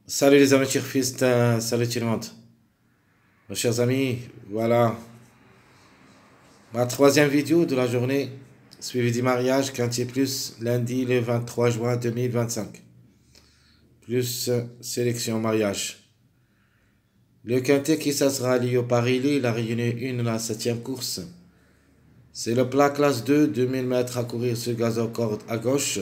Salut les amis turfistes, salut tout le monde. Mes chers amis, voilà ma troisième vidéo de la journée, suivie du mariage Quintier Plus, lundi le 23 juin 2025. Plus sélection mariage. Le Quintet qui ça sera lié au Paris-Lille, la réunion 1, la 7e course. C'est le plat classe 2, 2000 mètres à courir sur gazon corde à gauche,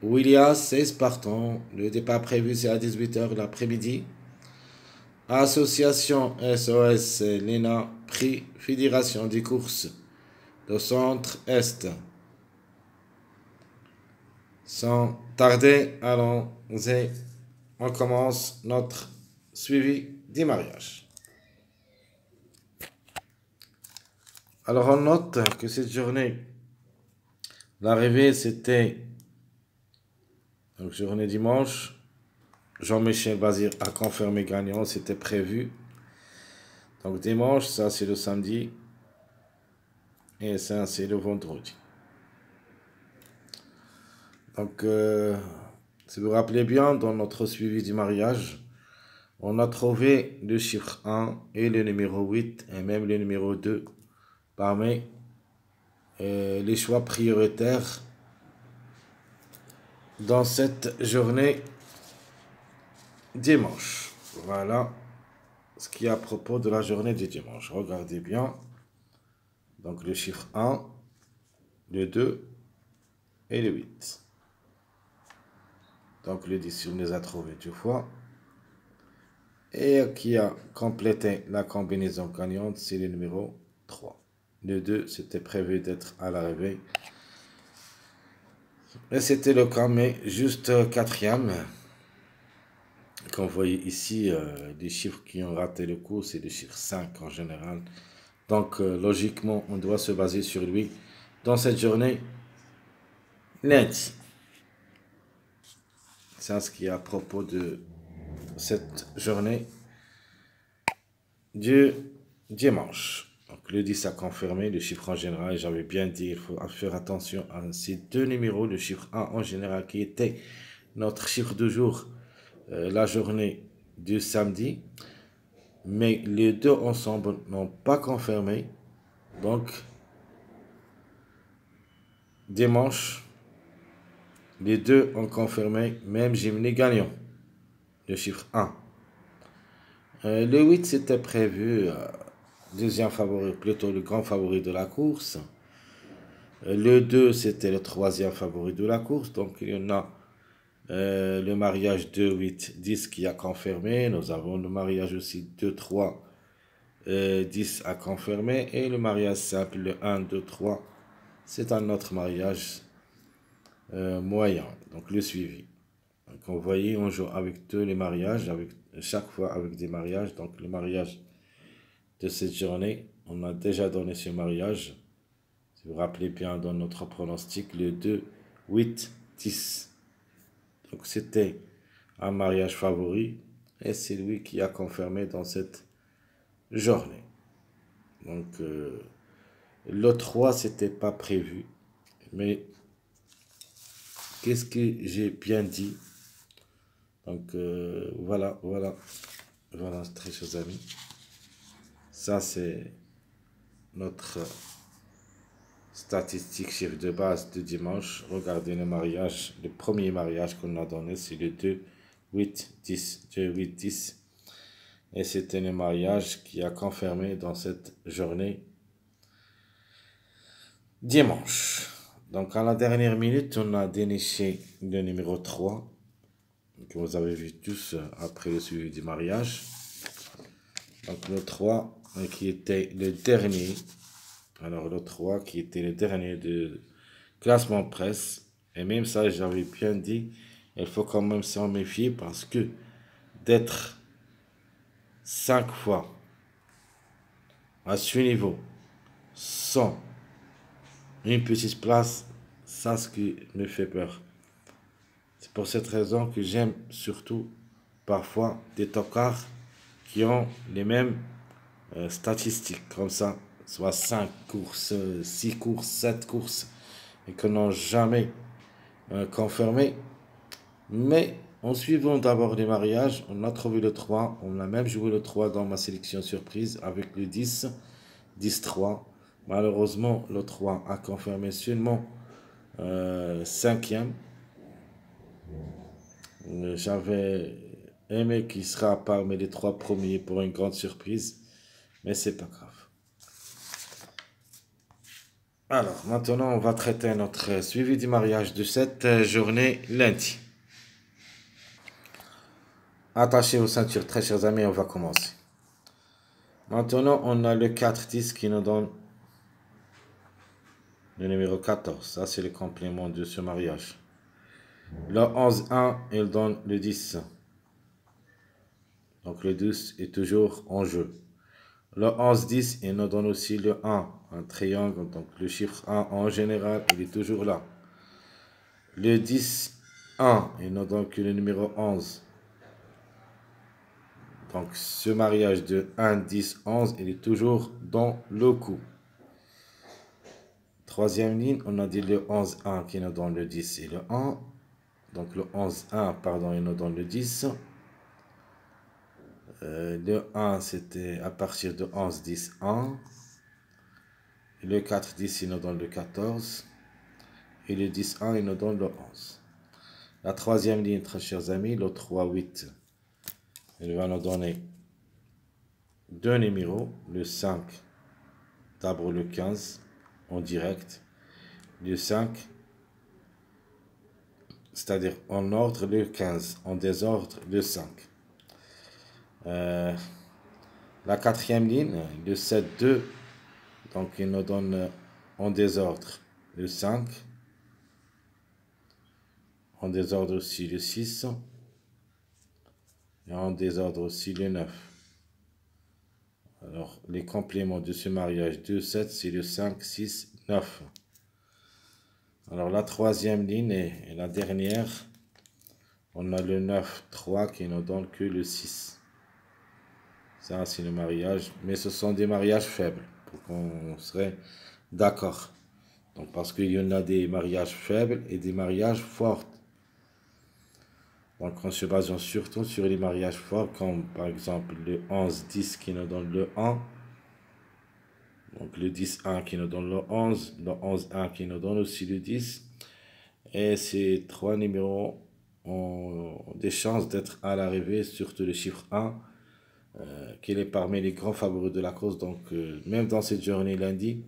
où il y a 16 partants. Le départ prévu c'est à 18h l'après-midi. Association SOS Lena, prix Fédération des courses de Centre-Est. Sans tarder, allons-y. On commence notre suivi des mariages. Alors on note que cette journée, l'arrivée c'était donc journée dimanche. Jean-Michel Bazir a confirmé gagnant, c'était prévu. Donc dimanche, ça c'est le samedi. Et ça c'est le vendredi. Donc, si vous vous rappelez bien, dans notre suivi du mariage, on a trouvé le chiffre 1 et le numéro 8 et même le numéro 2 parmi les choix prioritaires dans cette journée dimanche. Voilà ce qui est à propos de la journée du dimanche. Regardez bien. Donc, le chiffre 1, le 2 et le 8. Donc, le 10, on les a trouvés deux fois. Et qui a complété la combinaison gagnante, c'est le numéro 3. Le 2, c'était prévu d'être à l'arrivée. Et c'était le cas, mais juste quatrième. Comme vous voyez ici, les chiffres qui ont raté le coup, c'est le chiffre 5 en général. Donc, logiquement, on doit se baser sur lui dans cette journée lundi. C'est ce qui est à propos de cette journée du dimanche. Donc, le 10 a confirmé le chiffre en général. J'avais bien dit, il faut faire attention à ces deux numéros. Le chiffre 1 en général qui était notre chiffre de jour la journée du samedi. Mais les deux ensemble n'ont pas confirmé. Donc, dimanche, les deux ont confirmé, même Jimmy gagnant. Le chiffre 1. Le 8, c'était prévu, deuxième favori, plutôt le grand favori de la course. Le 2, c'était le troisième favori de la course. Donc, il y en a le mariage 2, 8, 10 qui a confirmé. Nous avons le mariage aussi 2, 3, 10 à confirmer. Et le mariage simple, le 1, 2, 3, c'est un autre mariage moyen. Donc, le suivi. Donc, vous voyez, on joue avec tous les mariages, avec, chaque fois avec des mariages. Donc, le mariage de cette journée, on a déjà donné ce mariage. Si vous vous rappelez bien dans notre pronostic, le 2, 8, 10. Donc c'était un mariage favori et c'est lui qui a confirmé dans cette journée. Donc le 3, c'était pas prévu. Mais qu'est-ce que j'ai bien dit? Donc voilà, très chers amis. Ça, c'est notre statistique chiffre de base de dimanche. Regardez le mariage. Le premier mariage qu'on a donné, c'est le 2, 8, 10. 2, 8, 10. Et c'était le mariage qui a confirmé dans cette journée dimanche. Donc, à la dernière minute, on a déniché le numéro 3, que vous avez vu tous après le suivi du mariage. Donc, le 3, qui était le dernier. Alors, le 3, qui était le dernier de classement presse. Et même ça, j'avais bien dit, il faut quand même s'en méfier parce que d'être 5 fois à ce niveau, sans une petite place, ça ce qui me fait peur. C'est pour cette raison que j'aime surtout parfois des tocards qui ont les mêmes statistiques comme ça, soit 5 courses, 6 courses, 7 courses, et que n'ont jamais confirmé. Mais En suivant d'abord les mariages, on a trouvé le 3. On a même joué le 3 dans ma sélection surprise avec le 10, 10-3. Malheureusement, le 3 a confirmé seulement cinquième. J'avais aimé qu'il sera parmi les 3 premiers pour une grande surprise, mais c'est pas grave. Alors, maintenant, on va traiter notre suivi du mariage de cette journée lundi. Attachez vos ceintures, très chers amis, on va commencer. Maintenant, on a le 4-10 qui nous donne le numéro 14. Ça, c'est le complément de ce mariage. Le 11-1, il donne le 10. Donc, le 12 est toujours en jeu. Le 11-10, il nous donne aussi le 1, un triangle. Donc, le chiffre 1 en général, il est toujours là. Le 10-1, il nous donne que le numéro 11. Donc, ce mariage de 1, 10, 11, il est toujours dans le coup. Troisième ligne, on a dit le 11-1 qui nous donne le 10 et le 1. Donc, le 11-1, pardon, il nous donne le 10. Le 1, c'était à partir de 11, 10, 1. Le 4, 10, il nous donne le 14. Et le 10, 1, il nous donne le 11. La troisième ligne, très chers amis, le 3, 8, il va nous donner deux numéros, le 5, d'abord le 15, en direct, le 5, c'est-à-dire en ordre le 15, en désordre le 5. La quatrième ligne, le 7, 2, donc il nous donne en désordre le 5, en désordre aussi le 6, et en désordre aussi le 9. Alors, les compléments de ce mariage 2, 7, c'est le 5, 6, 9. Alors, la troisième ligne et la dernière, on a le 9, 3 qui nous donne que le 6. Ça, c'est le mariage, mais ce sont des mariages faibles, pour qu'on serait d'accord. Donc, parce qu'il y en a des mariages faibles et des mariages forts. Donc, en se basant surtout sur les mariages forts, comme par exemple le 11-10 qui nous donne le 1. Donc, le 10-1 qui nous donne le 11. Le 11-1 qui nous donne aussi le 10. Et ces trois numéros ont des chances d'être à l'arrivée, surtout le chiffre 1, qui est parmi les grands favoris de la course. Donc, même dans cette journée lundi,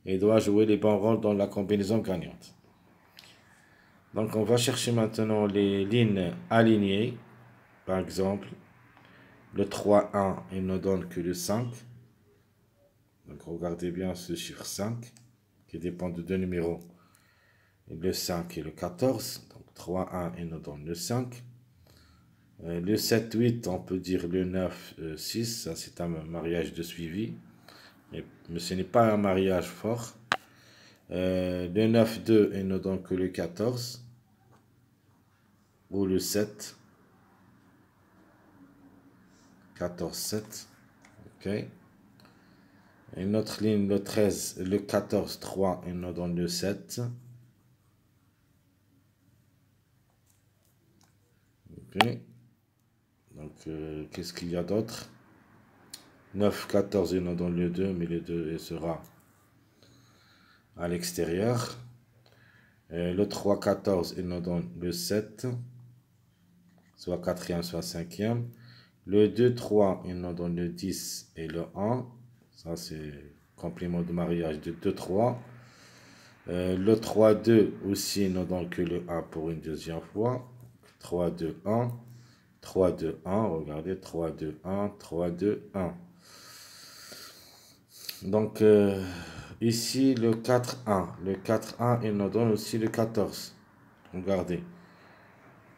il doit jouer les bons rôles dans la combinaison gagnante. Donc, on va chercher maintenant les lignes alignées. Par exemple, le 3-1, il ne donne que le 5. Donc, regardez bien ce chiffre 5, qui dépend de deux numéros. Le 5 et le 14. Donc, 3-1, il nous donne le 5. Le 7-8, on peut dire le 9-6. Ça, c'est un mariage de suivi. Mais ce n'est pas un mariage fort. Le 9-2, il ne donne que le 14. Ou le 7. 14-7. OK. Une autre ligne, le 13, le 14-3, il nous donne le 7. OK. Donc, qu'est-ce qu'il y a d'autre? 9-14, il nous donne le 2, mais le 2 il sera à l'extérieur. Le 3-14, il nous donne le 7, soit quatrième, soit cinquième. Le 2-3, il nous donne le 10 et le 1. Ça, c'est complément de mariage de 2-3. Le 3-2 aussi, il nous donne que le 1 pour une deuxième fois. 3-2-1. 3-2-1. Regardez, 3-2-1. 3-2-1. Donc, ici, le 4-1. Le 4-1, il nous donne aussi le 14. Regardez.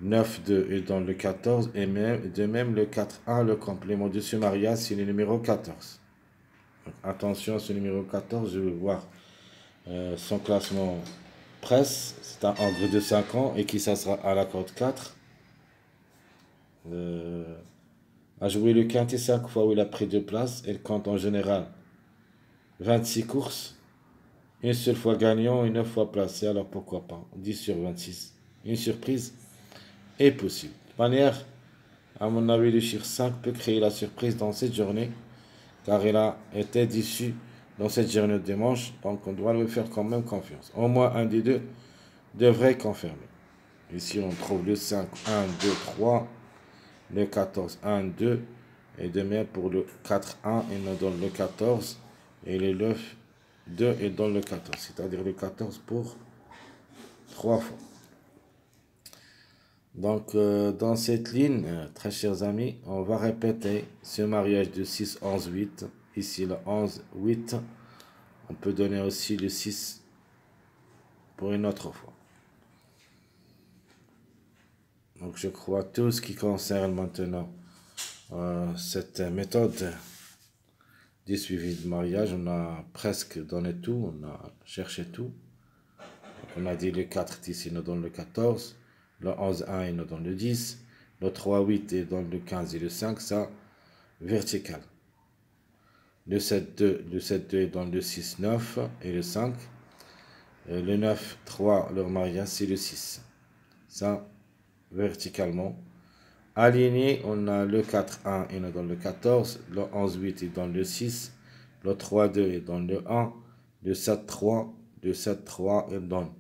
9-2, il donne le 14. Et même, de même, le 4-1, le complément de ce mariage, c'est le numéro 14. Donc, attention à ce numéro 14, je vais voir son classement presse. C'est un ogre de 5 ans et qui ça sera à la corde 4. A joué le quintet 5 fois où il a pris 2 places. Il compte en général 26 courses. Une seule fois gagnant et 9 fois placé. Alors pourquoi pas 10 sur 26. Une surprise est possible. toute manière, à mon avis, le chiffre 5 peut créer la surprise dans cette journée, car il a été déçu dans cette journée de dimanche, donc on doit lui faire quand même confiance. Au moins un des deux devrait confirmer. Ici, on trouve le 5, 1, 2, 3, le 14, 1, 2, et de même pour le 4, 1, il nous donne le 14, et le 9, 2, il donne le 14, c'est-à-dire le 14 pour 3 fois. Donc, dans cette ligne, très chers amis, on va répéter ce mariage de 6, 11, 8. Ici, le 11, 8. On peut donner aussi le 6 pour une autre fois. Donc, je crois tout ce qui concerne maintenant cette méthode du suivi de mariage. On a presque donné tout, on a cherché tout. Donc, on a dit le 4, 10, il nous donne le 14. Le 11, 1, il nous donne le 10. Le 3, 8, il donne le 15 et le 5, ça, vertical. Le 7, 2, il donne le 6, 9 et le 5. Le 9, 3, leur mariage, c'est le 6. Ça, verticalement. Aligné, on a le 4, 1, il nous donne le 14. Le 11, 8, il donne le 6. Le 3, 2, il donne le 1. Le 7, 3, il donne.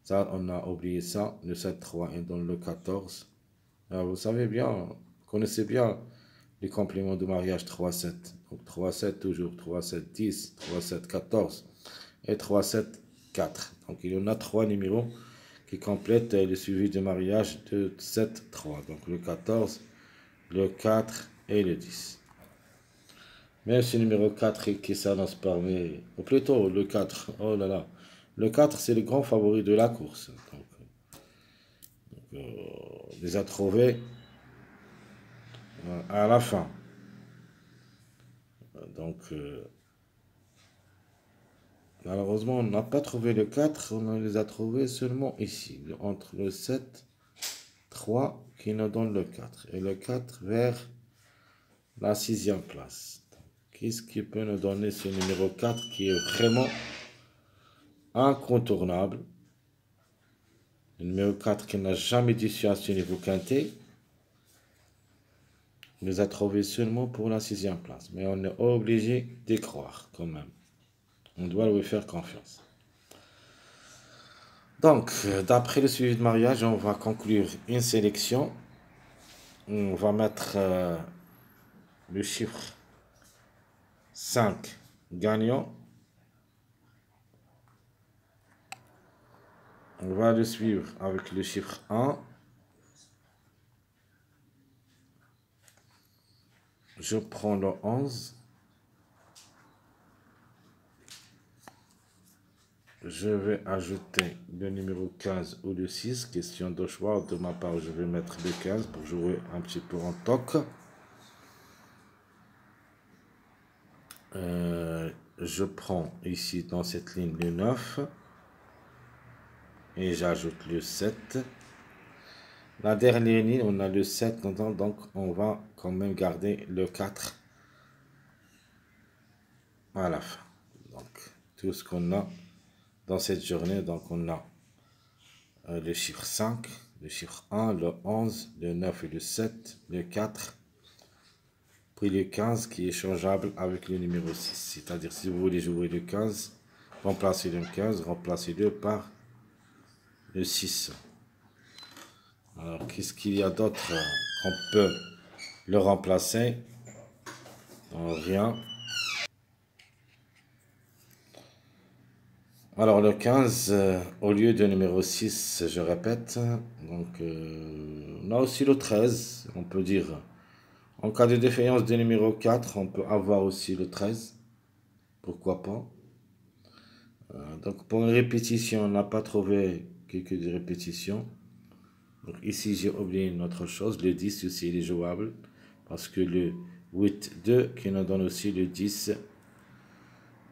Ça, on a oublié ça. Le 7, 3, il donne le 14. Alors, vous savez bien, vous connaissez bien les compléments de mariage 3, 7. Donc 3, 7 toujours. 3, 7, 10. 3, 7, 14. Et 3, 7, 4. Donc il y en a 3 numéros qui complètent le suivi de mariage de 7, 3. Donc le 14, le 4 et le 10. Mais ce numéro 4 qui s'annonce parmi, ou plutôt le 4, oh là là, le 4 c'est le grand favori de la course. Donc, on les a trouvés à la fin. Donc, malheureusement, on n'a pas trouvé le 4, on les a trouvés seulement ici, entre le 7, 3 qui nous donne le 4, et le 4 vers la 6e place. Qu'est-ce qui peut nous donner ce numéro 4 qui est vraiment incontournable? Le numéro 4 qui n'a jamais déçu à ce niveau quintet. On les a trouvés seulement pour la 6e place. Mais on est obligé d'y croire quand même. On doit lui faire confiance. Donc, d'après le suivi de mariage, on va conclure une sélection. On va mettre le chiffre 5 gagnant. On va le suivre avec le chiffre 1. Je prends le 11. Je vais ajouter le numéro 15 ou le 6. Question de choix. De ma part, je vais mettre le 15 pour jouer un petit peu en toc. Je prends ici dans cette ligne le 9. Et j'ajoute le 7. La dernière ligne, on a le 7 dedans, donc on va quand même garder le 4 à la fin. Donc, tout ce qu'on a dans cette journée, donc on a le chiffre 5, le chiffre 1, le 11, le 9 et le 7, le 4, puis le 15 qui est changeable avec le numéro 6. C'est-à-dire, si vous voulez jouer le 15, remplacez le 15, remplacez-le par le 6. Alors, qu'est-ce qu'il y a d'autre qu'on peut le remplacer? Rien. Alors, le 15, au lieu de numéro 6, je répète. Donc, on a aussi le 13, on peut dire. En cas de défaillance de numéro 4, on peut avoir aussi le 13. Pourquoi pas? Donc, pour une répétition, on n'a pas trouvé quelques répétitions. Donc ici, j'ai oublié une autre chose. Le 10 aussi, il est jouable. Parce que le 8, 2, qui nous donne aussi le 10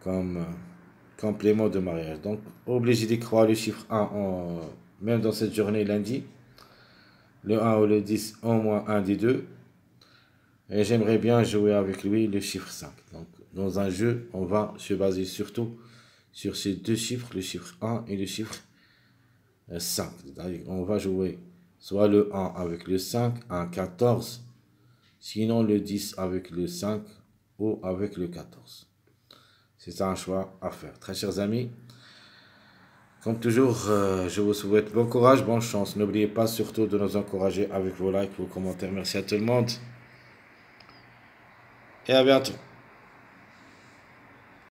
comme complément de mariage. Donc, obligé d'y croire le chiffre 1, même dans cette journée lundi. Le 1 ou le 10, au moins un des deux. Et j'aimerais bien jouer avec lui le chiffre 5. Donc, dans un jeu, on va se baser surtout sur ces deux chiffres, le chiffre 1 et le chiffre 5. On va jouer soit le 1 avec le 5, un 14, sinon le 10 avec le 5 ou avec le 14. C'est ça un choix à faire. Très chers amis, comme toujours, je vous souhaite bon courage, bonne chance. N'oubliez pas surtout de nous encourager avec vos likes, vos commentaires. Merci à tout le monde et à bientôt.